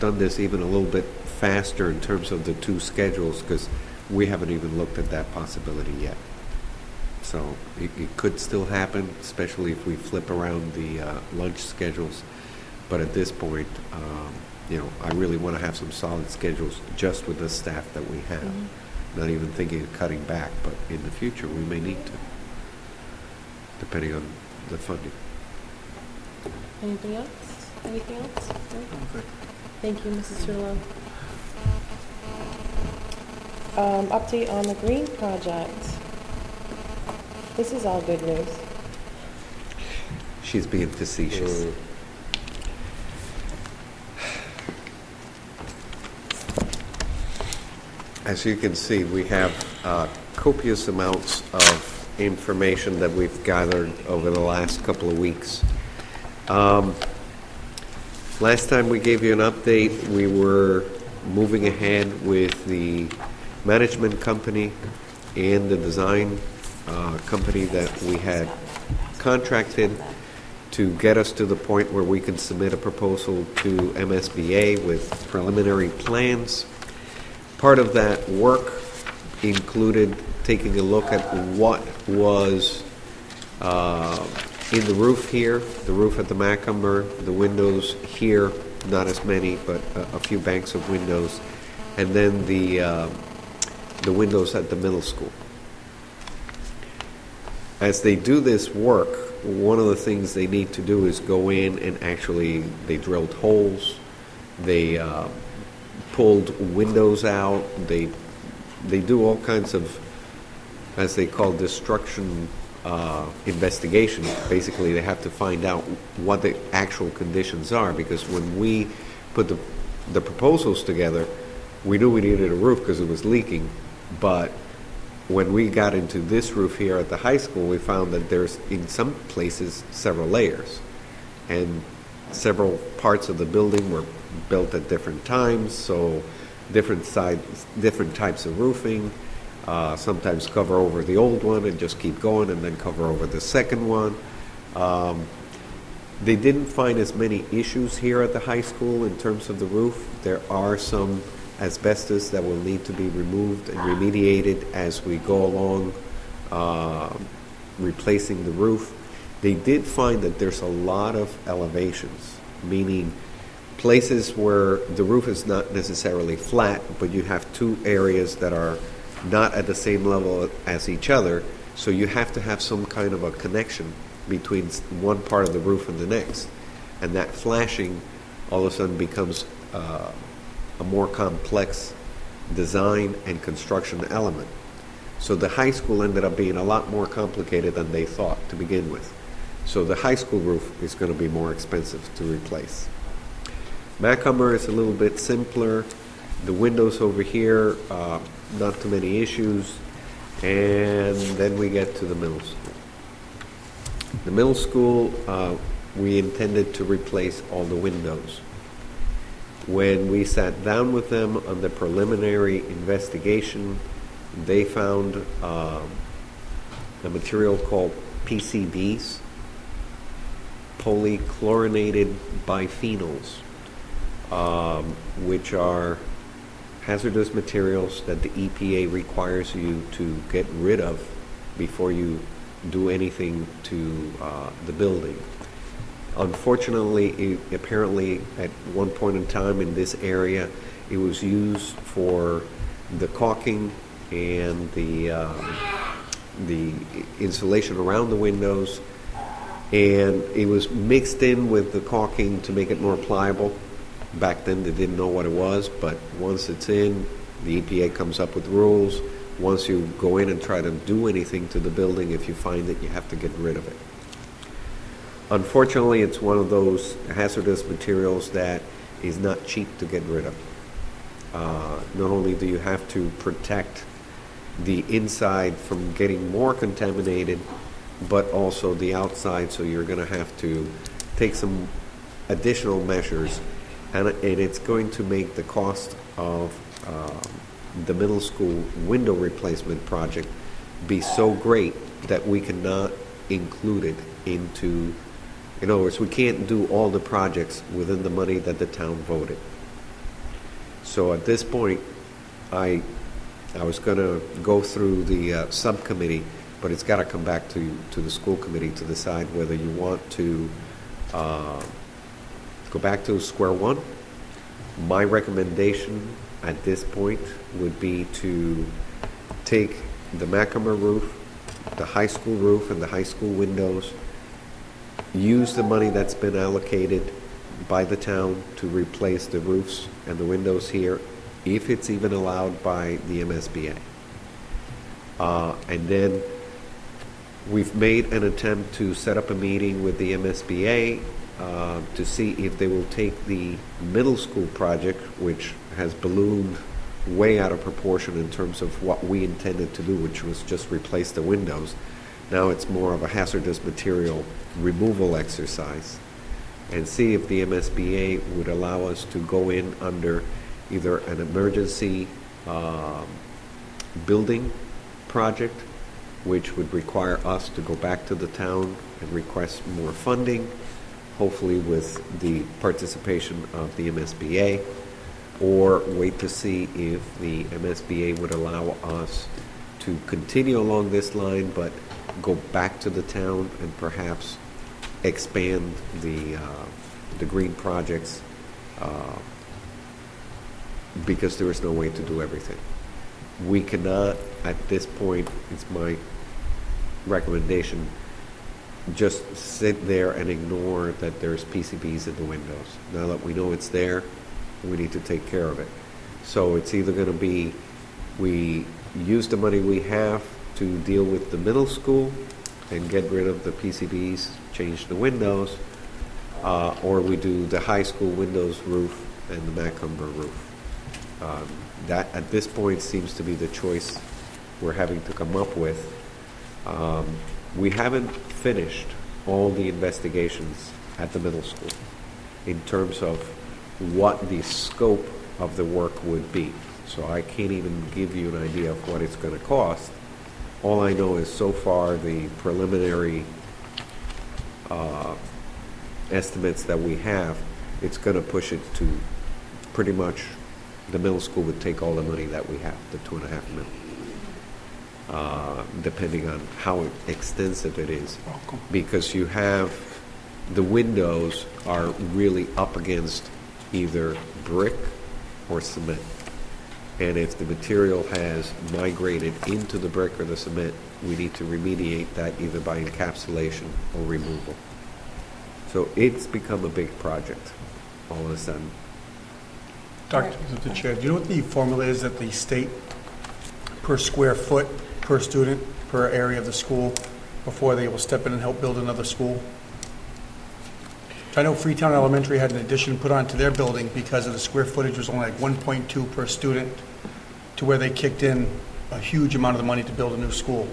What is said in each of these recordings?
done this even a little bit faster in terms of the two schedules, because we haven't even looked at that possibility yet. So it could still happen, especially if we flip around the lunch schedules. But at this point, I really want to have some solid schedules just with the staff that we have. Not even thinking of cutting back, but in the future we may need to, depending on the funding. Anything else? Anything else? No? Thank you, Mrs. Cirillo. Update on the green project. This is all good news. She's being facetious. As you can see, we have copious amounts of information that we've gathered over the last couple of weeks. Last time we gave you an update, we were moving ahead with the management company and the design company that we had contracted to get us to the point where we can submit a proposal to MSBA with preliminary plans. Part of that work included taking a look at what was in the roof here, the roof at the Macomber, the windows here, not as many, but a few banks of windows, and then the windows at the middle school. As they do this work, one of the things they need to do is go in and actually, they drilled holes, they pulled windows out, they do all kinds of, as they call, destruction investigation. Basically, they have to find out what the actual conditions are, because when we put the proposals together, we knew we needed a roof because it was leaking, but when we got into this roof here at the high school, we found that there's, in some places, several layers, and several parts of the building were built at different times, so different types of roofing. Sometimes cover over the old one and just keep going, and then cover over the second one. They didn't find as many issues here at the high school in terms of the roof. There are some asbestos that will need to be removed and remediated as we go along replacing the roof. They did find that there's a lot of elevations, meaning places where the roof is not necessarily flat, but you have two areas that are not at the same level as each other, so you have to have some kind of a connection between one part of the roof and the next. And that flashing all of a sudden becomes a more complex design and construction element. So the high school ended up being a lot more complicated than they thought to begin with. So the high school roof is going to be more expensive to replace. Macomber is a little bit simpler. The windows over here, not too many issues. And then we get to the middle school. The middle school, we intended to replace all the windows. When we sat down with them on the preliminary investigation, they found a material called PCBs, polychlorinated biphenyls, which are hazardous materials that the EPA requires you to get rid of before you do anything to the building. Unfortunately, apparently at one point in time in this area, it was used for the caulking and the insulation around the windows, and it was mixed in with the caulking to make it more pliable. Back then they didn't know what it was, but once it's in, the EPA comes up with rules. Once you go in and try to do anything to the building, if you find it, you have to get rid of it. Unfortunately, it's one of those hazardous materials that is not cheap to get rid of. Not only do you have to protect the inside from getting more contaminated, but also the outside, so you're going to have to take some additional measures, and it's going to make the cost of the middle school window replacement project be so great that we cannot include it into, in other words, we can't do all the projects within the money that the town voted. So at this point, I was going to go through the subcommittee, but it's got to come back to the school committee to decide whether you want to go back to square one. My recommendation at this point would be to take the Macomber roof, the high school roof, and the high school windows, use the money that's been allocated by the town to replace the roofs and the windows here, if it's even allowed by the MSBA. And then we've made an attempt to set up a meeting with the MSBA to see if they will take the middle school project, which has ballooned way out of proportion in terms of what we intended to do, which was just replace the windows. Now it's more of a hazardous material removal exercise, and see if the MSBA would allow us to go in under either an emergency building project, which would require us to go back to the town and request more funding, hopefully with the participation of the MSBA, or wait to see if the MSBA would allow us to continue along this line but go back to the town and perhaps expand the green projects, because there is no way to do everything. We cannot, at this point, it's my recommendation, just sit there and ignore that there's PCBs in the windows. Now that we know it's there, we need to take care of it. So it's either going to be we use the money we have to deal with the middle school and get rid of the PCBs, change the windows, or we do the high school windows roof and the Macomber roof. That at this point seems to be the choice we're having to come up with. We haven't finished all the investigations at the middle school in terms of what the scope of the work would be. So I can't even give you an idea of what it's going to cost. All I know is so far the preliminary estimates that we have, it's going to push it to pretty much the middle school would take all the money that we have, the $2.5 million, depending on how extensive it is. Because you have the windows are really up against either brick or cement. And if the material has migrated into the brick or the cement, we need to remediate that either by encapsulation or removal. So it's become a big project all of a sudden. Dr. Chair, do you know what the formula is that the state per square foot, per student, per area of the school before they will step in and help build another school? I know Freetown Elementary had an addition put onto their building because of the square footage was only like 1.2 per student, to where they kicked in a huge amount of the money to build a new school.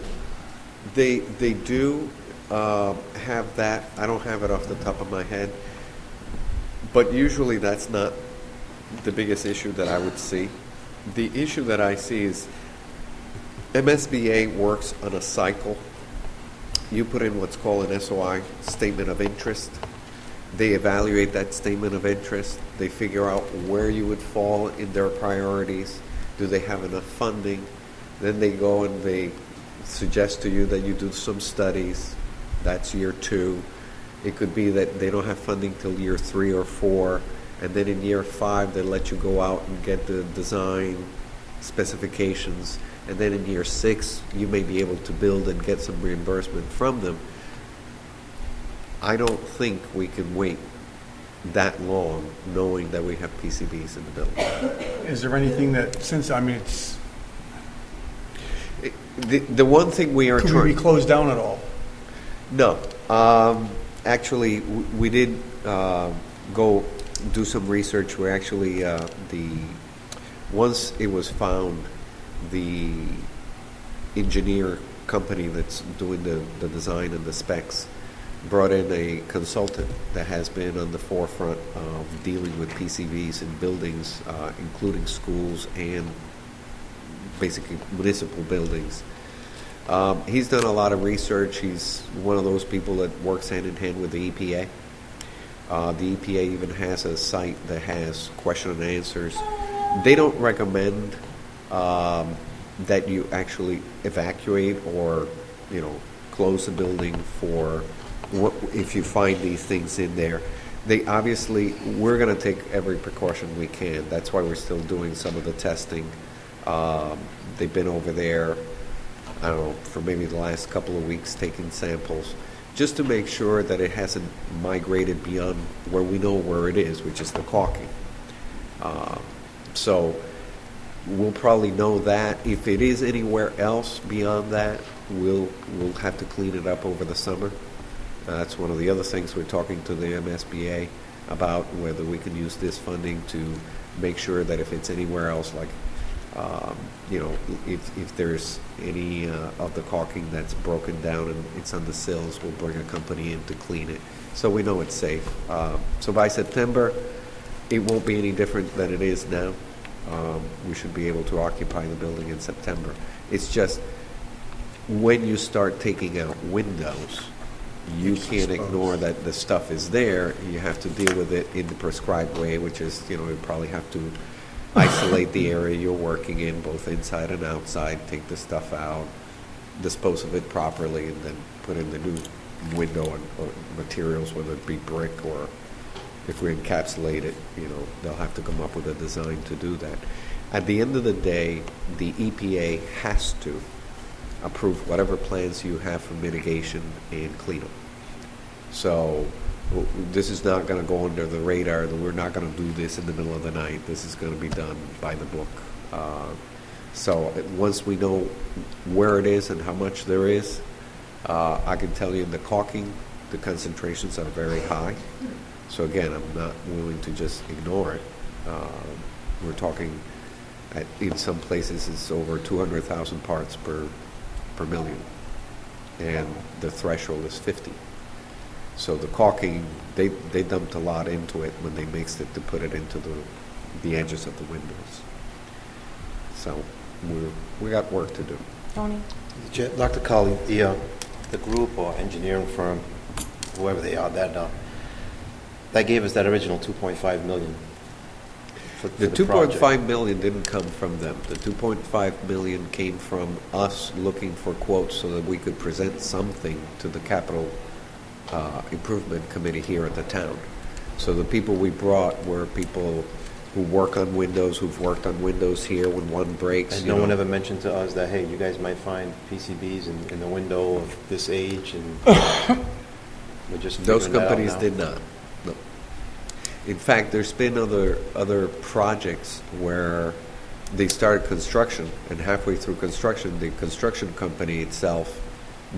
They do have that. I don't have it off the top of my head, but usually that's not the biggest issue that I would see. The issue that I see is MSBA works on a cycle. You put in what's called an SOI, statement of interest. They evaluate that statement of interest. They figure out where you would fall in their priorities. Do they have enough funding? Then they go and they suggest to you that you do some studies. That's year 2. It could be that they don't have funding till year 3 or 4. And then in year 5, they let you go out and get the design specifications. And then in year 6, you may be able to build and get some reimbursement from them. I don't think we can wait that long knowing that we have PCBs in the building. Is there anything that, since, I mean, it's... The one thing we are trying... Could we be closed down at all? No. Actually, we did go do some research where actually once it was found, the engineer company that's doing the design and the specs brought in a consultant that has been on the forefront of dealing with PCBs in buildings, including schools and basically municipal buildings. He's done a lot of research. He's one of those people that works hand in hand with the EPA. The EPA even has a site that has question and answers They don't recommend that you actually evacuate or, close the building for if you find these things in there. They obviously, we're going to take every precaution we can. That's why we're still doing some of the testing. They've been over there, I don't know, for maybe the last couple of weeks taking samples, just to make sure that it hasn't migrated beyond where we know where it is, which is the caulking. So we'll probably know that. If it is anywhere else beyond that, we'll have to clean it up over the summer. That's one of the other things we're talking to the MSBA about, whether we can use this funding to make sure that if it's anywhere else, like, if there's any of the caulking that's broken down and it's on the sills, we'll bring a company in to clean it, so we know it's safe. So by September, it won't be any different than it is now. We should be able to occupy the building in September. It's just when you start taking out windows, you can't ignore that the stuff is there. You have to deal with it in the prescribed way, which is, you probably have to isolate the area you're working in, both inside and outside, take the stuff out, dispose of it properly, and then put in the new window or materials, whether it be brick or if we encapsulate it, they'll have to come up with a design to do that. At the end of the day, the EPA has to approve whatever plans you have for mitigation and cleanup. So this is not going to go under the radar. That we're not going to do this in the middle of the night. This is going to be done by the book. So once we know where it is and how much there is, I can tell you in the caulking, the concentrations are very high. So again, I'm not willing to just ignore it. We're talking, in some places, it's over 200,000 parts per million, and the threshold is 50. So the caulking, they dumped a lot into it when they mixed it to put it into the edges of the windows. So we got work to do. Tony? Dr. Colley, the group or engineering firm, whoever they are, that gave us that original $2.5 million. The $2.5 million didn't come from them. The $2.5 million came from us looking for quotes so that we could present something to the capital improvement committee here at the town. So the people we brought were people who work on windows, who've worked on windows here when one breaks. And no one ever mentioned to us that, hey, you guys might find PCBs in the window of this age, and we're just those companies did not. No. In fact, there's been other projects where they started construction, and halfway through construction, the construction company itself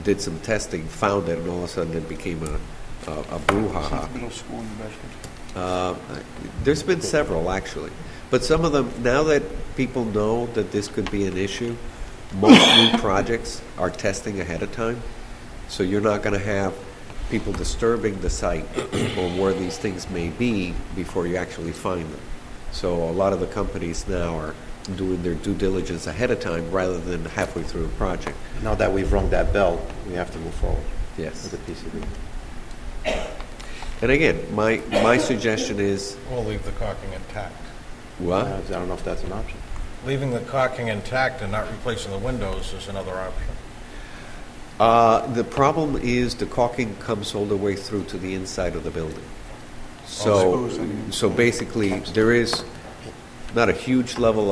did some testing, found it, and all of a sudden it became a brouhaha. Middle school in Westport. There's been several, actually. But some of them, now that people know that this could be an issue, most new projects are testing ahead of time. So you're not going to have people disturbing the site or where these things may be before you actually find them. So a lot of the companies now are doing their due diligence ahead of time rather than halfway through the project. Now that we've rung that bell, we have to move forward. Yes. With the PCB. And again, my suggestion is... We'll leave the caulking intact. What? I don't know if that's an option. Leaving the caulking intact and not replacing the windows is another option. The problem is the caulking comes all the way through to the inside of the building. So basically, there is not a huge level of